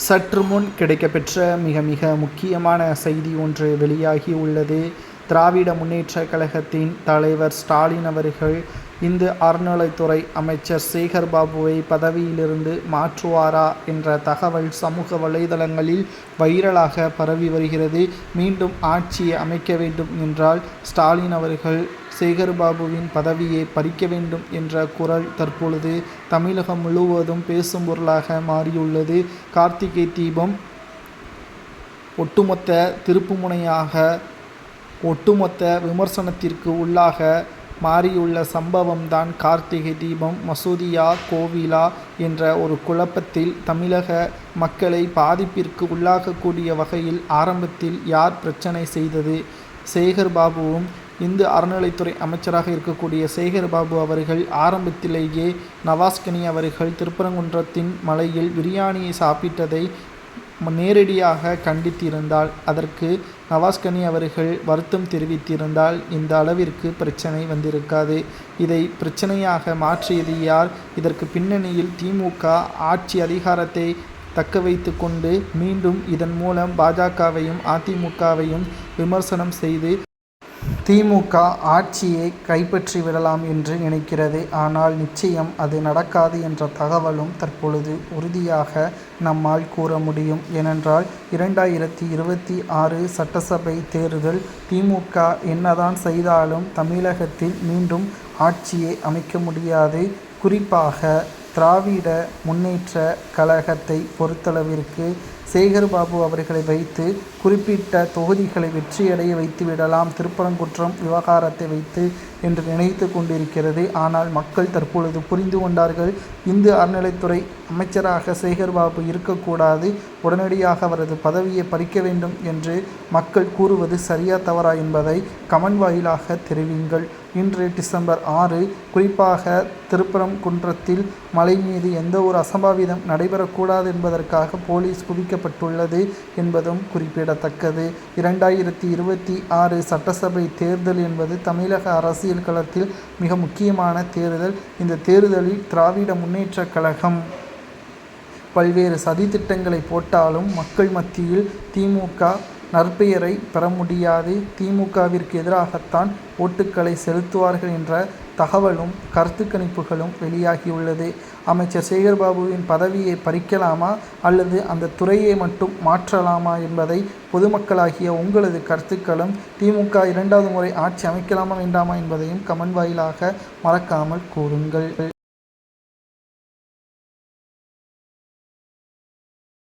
சற்று முன் கிடைக்கப்பெற்ற மிக மிக முக்கியமான செய்தி ஒன்று வெளியாகி உள்ளது. திராவிட முன்னேற்றக் கழகத்தின் தலைவர் ஸ்டாலின் அவர்கள் இந்து அறநிலைத்துறை அமைச்சர் சேகர்பாபுவை பதவியிலிருந்து மாற்றுவாரா என்ற தகவல் சமூக வலைதளங்களில் வைரலாக பரவி வருகிறது. மீண்டும் ஆட்சியை அமைக்க வேண்டும் என்றால் ஸ்டாலின் அவர்கள் சேகர்பாபுவின் பதவியை பறிக்க வேண்டும் என்ற குரல் தற்பொழுது தமிழகம் முழுவதும் பேசும் பொருளாக மாறியுள்ளது. கார்த்திகை தீபம் ஒட்டுமொத்த திருப்புமுனையாக, ஒட்டுமொத்த விமர்சனத்திற்கு உள்ளாக மாறியுள்ள சம்பவம்தான் கார்த்திகை தீபம். மசூதியா கோவிலா என்ற ஒரு குழப்பத்தில் தமிழக மக்களை பாதிப்பிற்கு உள்ளாகக்கூடிய வகையில் ஆரம்பத்தில் யார் பிரச்சனை செய்தது? சேகர்பாபுவும் இந்து அறநிலைத்துறை அமைச்சராக இருக்கக்கூடிய சேகர்பாபு அவர்கள் ஆரம்பத்திலேயே நவாஸ்கனி அவர்கள் திருப்பரங்குன்றத்தின் மலையில் பிரியாணியை சாப்பிட்டதை நேரடியாக கண்டித்திருந்தால், அதற்கு நவாஸ்கனி அவர்கள் வருத்தம் தெரிவித்திருந்தால் இந்த அளவிற்கு பிரச்சனை வந்திருக்காது. இதை பிரச்சனையாக மாற்றியது யார்? இதற்கு பின்னணியில் திமுக ஆட்சி அதிகாரத்தை தக்க வைத்து கொண்டு மீண்டும் இதன் மூலம் பாஜகவையும் அதிமுகவையும் விமர்சனம் செய்து திமுக ஆட்சியை கைப்பற்றி விடலாம் என்று நினைக்கிறது. ஆனால் நிச்சயம் அது நடக்காது என்ற தகவலும் தற்பொழுது உறுதியாக நம்மால் கூற முடியும். ஏனென்றால் 2026 சட்டசபை தேர்தல் திமுக என்னதான் செய்தாலும் தமிழகத்தில் மீண்டும் ஆட்சியை அமைக்க முடியாது. குறிப்பாக திராவிட முன்னேற்ற கழகத்தை பொறுத்தளவிற்கு சேகர்பாபு அவர்களை வைத்து குறிப்பிட்ட தொகுதிகளை வெற்றியடைய வைத்து விடலாம், திருப்பரங்குன்றம் விவகாரத்தை வைத்து என்று நினைத்து கொண்டிருக்கிறது. ஆனால் மக்கள் தற்பொழுது புரிந்து கொண்டார்கள். இந்து அறநிலைத்துறை அமைச்சராக சேகர்பாபு இருக்கக்கூடாது, உடனடியாக அவரது பதவியை பறிக்க வேண்டும் என்று மக்கள் கூறுவது சரியா தவறா என்பதை கமெண்ட் வாயிலாக தெரிவிங்கள். இன்று டிசம்பர் 6, குறிப்பாக திருப்பரங்குன்றத்தில் மலை மீது எந்த ஒரு அசம்பாவிதம் நடைபெறக்கூடாது என்பதற்காக போலீஸ் குவிக்கப்பட்டுள்ளது என்பதும் குறிப்பிடத்தக்கது. 2026 சட்டசபை தேர்தல் என்பது தமிழக அரசியல் களத்தில் மிக முக்கியமான தேர்தல். இந்த தேர்தலில் திராவிட முன்னேற்ற கழகம் பல்வேறு சதித்திட்டங்களை போட்டாலும் மக்கள் மத்தியில் திமுக நற்பெயரை பெற முடியாது. திமுகவிற்கு எதிராகத்தான் ஓட்டுக்களை செலுத்துவார்கள் என்ற தகவலும் கருத்து கணிப்புகளும் வெளியாகியுள்ளது. அமைச்சர் சேகர்பாபுவின் பதவியை பறிக்கலாமா அல்லது அந்த துறையை மட்டும் மாற்றலாமா என்பதை பொதுமக்களாகிய உங்களது கருத்துக்களும், திமுக 2வது முறை ஆட்சி அமைக்கலாமா வேண்டாமா என்பதையும் கமெண்ட் வாயிலாக மறக்காமல் கூறுங்கள்.